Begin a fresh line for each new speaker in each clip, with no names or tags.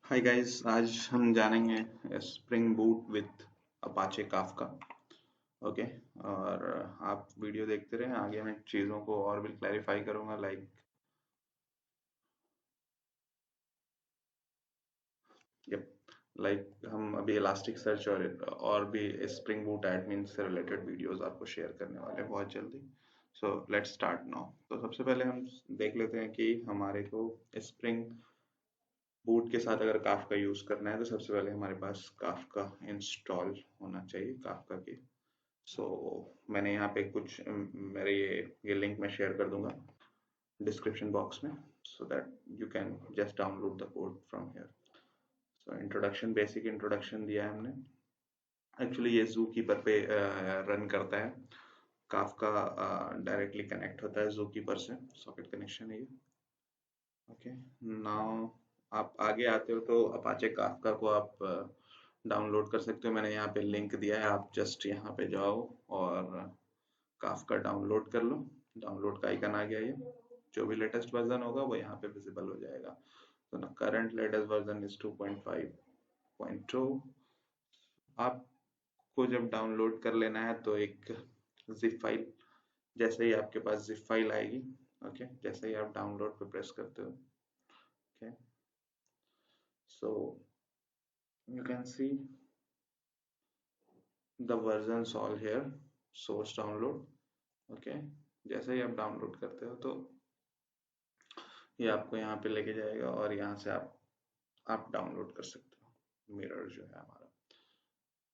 Hi guys, आज हम जानेंगे spring boot with Apache Kafka. Okay. और आप वीडियो देखते रहें, आगे मैं चीज़ों को और भी क्लैरिफाई करूंगा। लाइक हम अभी इलास्टिक सर्च और भी स्प्रिंग बूट एडमिन से रिलेटेड वीडियोस आपको शेयर करने वाले हैं बहुत जल्दी। So let's start now. तो सबसे पहले हम देख लेते हैं कि हमारे को स्प्रिंग बूट के साथ अगर काफका यूज करना है तो सबसे पहले हमारे पास काफका इंस्टॉल होना चाहिए, काफका की। सो मैंने यहाँ पे कुछ मेरे ये लिंक मैं शेयर कर दूंगा डिस्क्रिप्शन बॉक्स में, so that you can just download the code from here. So introduction, basic introduction दिया है हमने। एक्चुअली ये जू कीपर पे रन करता है। काफका डायरेक्टली कनेक्ट होता है जू कीपर से, सॉकेट कनेक्शन है ये। ओके। नाउ आप आगे आते हो तो अपाचे काफका को आप डाउनलोड कर सकते हो। मैंने यहाँ पे लिंक दिया है, आप जस्ट यहाँ पे जाओ और काफका डाउनलोड कर लो। डाउनलोड का आइकन आ गया, ये जो भी लेटेस्ट वर्जन होगा वो यहाँ पे विजिबल हो जाएगा। तो ना, करंट लेटेस्ट वर्जन इज 2.5.2। आपको जब डाउनलोड कर लेना है तो एक जिप फाइल, जैसे ही आपके पास जिप फाइल आएगी, ओके, जैसे ही आप डाउनलोड पे प्रेस करते हो, okay, so you can see the versions all here, source download. Okay. जैसे ही आप डाउनलोड करते हो तो ये आपको यहाँ पे लेके जाएगा और यहाँ से आप डाउनलोड कर सकते हो मिरर जो है हमारा।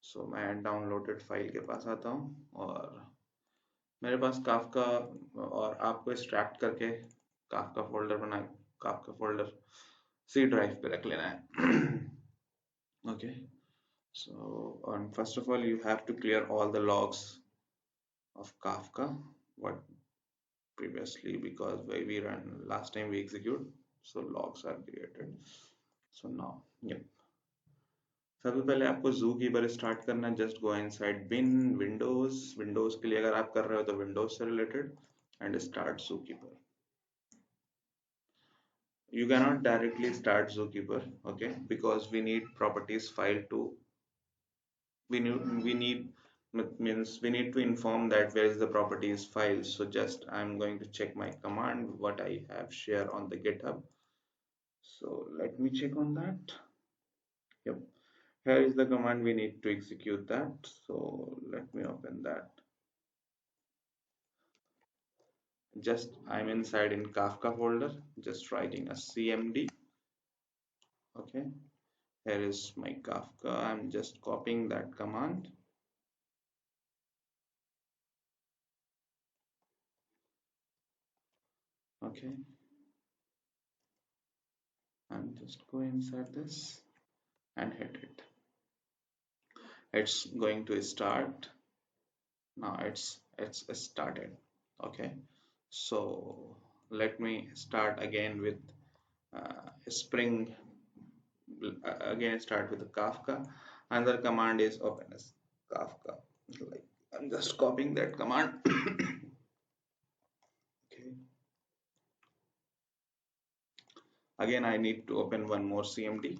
सो मैं डाउनलोडेड फाइल के पास आता हूँ और मेरे पास काफका, और आपको एक्सट्रैक्ट करके काफका फोल्डर बना, काफका फोल्डर सी ड्राइव पे रख लेना है। Okay. So first of all you have to clear all the logs of Kafka what previously, because we run last time we execute, so logs are created. So now, yep, सबसे पहले आपको जू keeper start करना है। Just go inside बिन Windows के लिए अगर आप कर रहे हो तो विंडोज से रिलेटेड, एंड स्टार्ट जू keeper. You cannot directly start zookeeper, okay, because we need properties file to, we need means we need to inform that where is the properties file. So just I'm going to check my command what I have share on the GitHub. So let me check on that. Yep, here is the command we need to execute that. So let me open that. Just I'm inside in Kafka folder, just writing a cmd. Okay, here is my Kafka. I'm just copying that command. Okay, and just go inside this and hit it. It's going to start now. It's started. Okay, so let me start again with spring, again start with the Kafka. Another command is open as Kafka, like I'm just copying that command. Okay, again I need to open one more cmd,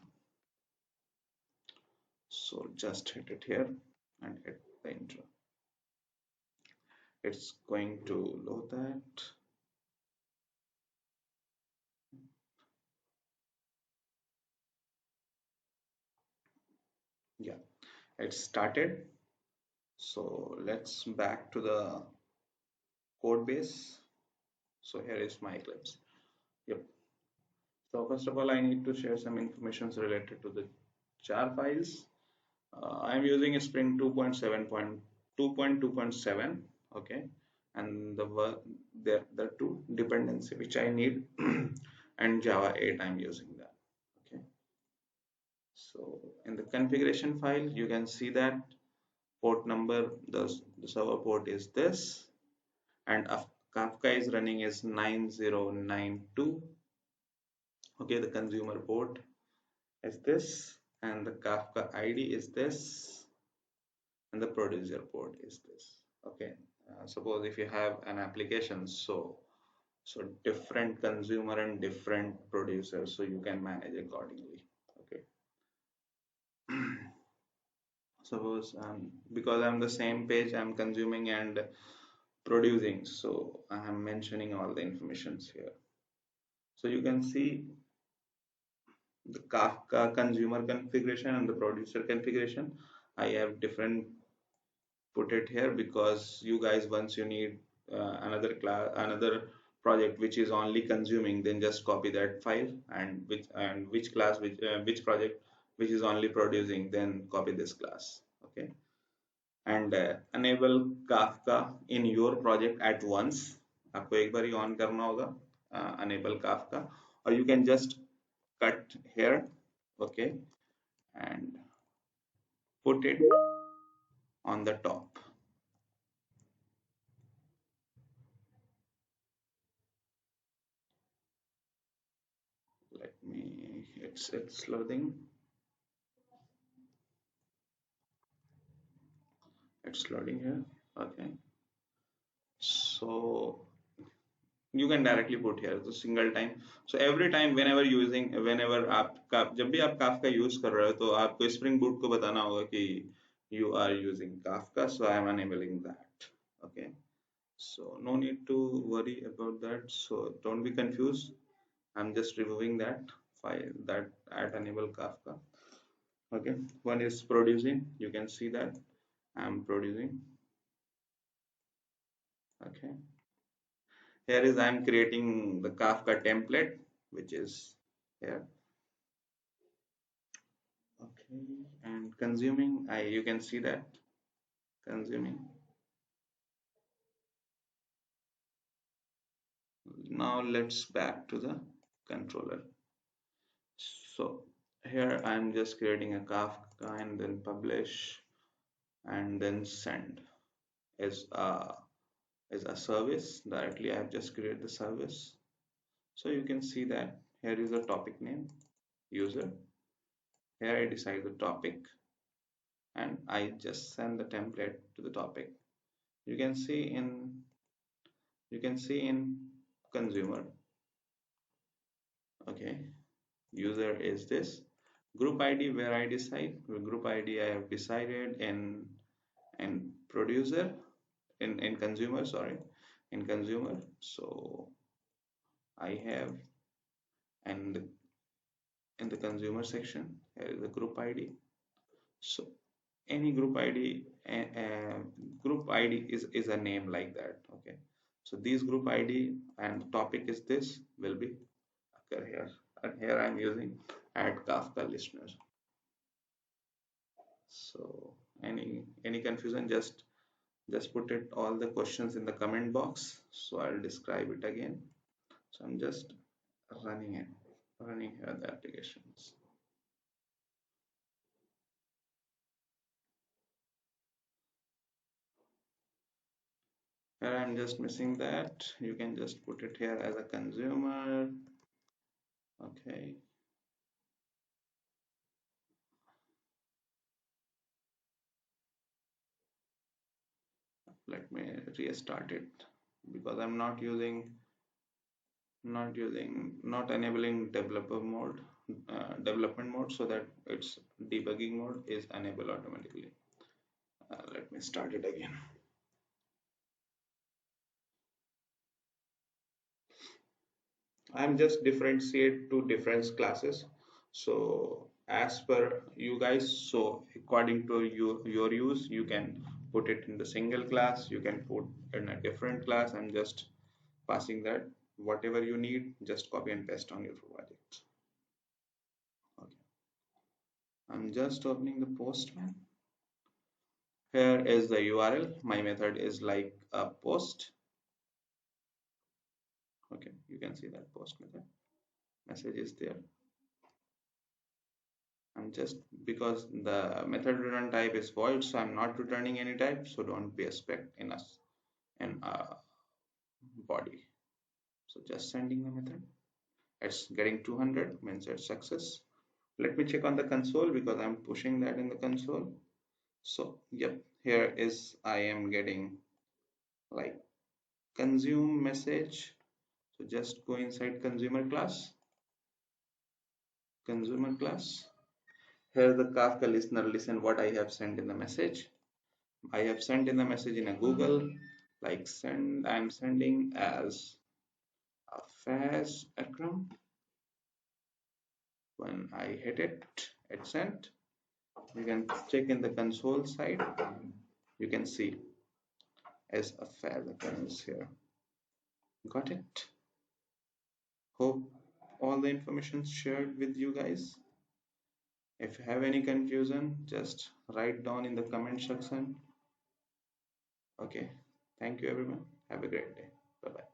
so just hit it here and hit the enter. It's going to load that. Yeah, it started. So let's back to the code base. So here is my Eclipse. Yep. So first of all, I need to share some information related to the jar files. I'm using a Spring 2.7.2.2.7. Okay, and the two dependency which I need, and Java 8 I'm using that. Okay. So in the configuration file, you can see that port number, the server port is this, and Kafka is running is 9092. Okay, the consumer port is this, and the Kafka ID is this, and the producer port is this. Okay, suppose if you have an application, so different consumer and different producer, so you can manage accordingly. Okay, suppose because I'm the same page, I'm consuming and producing, so I am mentioning all the informations here. So you can see the Kafka consumer configuration and the producer configuration. I have different put it here because you guys, once you need another class, another project which is only consuming, then just copy that file, and which class, which project which is only producing, then copy this class. Okay. And enable Kafka in your project at once. आपको एक बार ही on करना होगा, enable Kafka, or you can just cut here. Okay. And put it on the top. Let me, it's loading. It's loading here. Okay. So you can directly put here the single time. So every time whenever using, whenever आप जब भी आप Kafka use कर रहे हो, तो आपको Spring Boot को बताना होगा कि you are using Kafka, so I am enabling that. Okay. So no need to worry about that. So don't be confused. I'm just removing that file, that at enable Kafka. Okay. One is producing. You can see that I'm producing. Okay. Here is I'm creating the Kafka template, which is here. Okay, and consuming, you can see that consuming. Now let's back to the controller. So here I'm just creating a Kafka and then publish and then send as a service. Directly I have just created the service. So you can see that here is the topic name, user. Here I decide the topic and I just send the template to the topic. You can see in consumer. Okay, user is this. Group ID, where I decide group ID, I have decided in producer, in consumer, sorry, in consumer. So I have, and in the consumer section, here is the group ID. So any group ID, group ID is a name like that. Okay, so these group ID and topic is this will be occur here, and here I'm using add Kafka listener. So any confusion, just put it all the questions in the comment box, so I'll describe it again. So I'm just running here the applications. Here I'm just missing that. You can just put it here as a consumer. Okay. Let me restart it because I'm not enabling developer mode, development mode, so that its debugging mode is enabled automatically. Let me start it again. I'm just differentiate two different classes. So as per you guys, so according to your use, you can put it in the single class, you can put in a different class. I'm just passing that. Whatever you need, just copy and paste on your project. Okay. I'm just opening the Postman. Here is the URL. My method is like a post. Okay, you can see that post method. Message is there. I'm just, because the method return type is void, so I'm not returning any type, so don't be expect in us in body. So just sending the method. It's getting 200, means it's success. Let me check on the console because I'm pushing that in the console. So yep, here is I am getting like consume message. So just go inside consumer class, Here the Kafka listener, listen what I have sent in the message. I have sent in the message in a Google, like send, I'm sending as a Faz Akram. When I hit it, it sent. You can check in the console side. You can see as a Faz Akram is here. Got it? Hope all the information shared with you guys. If you have any confusion, just write down in the comment section. Okay. Thank you everyone. Have a great day. Bye bye.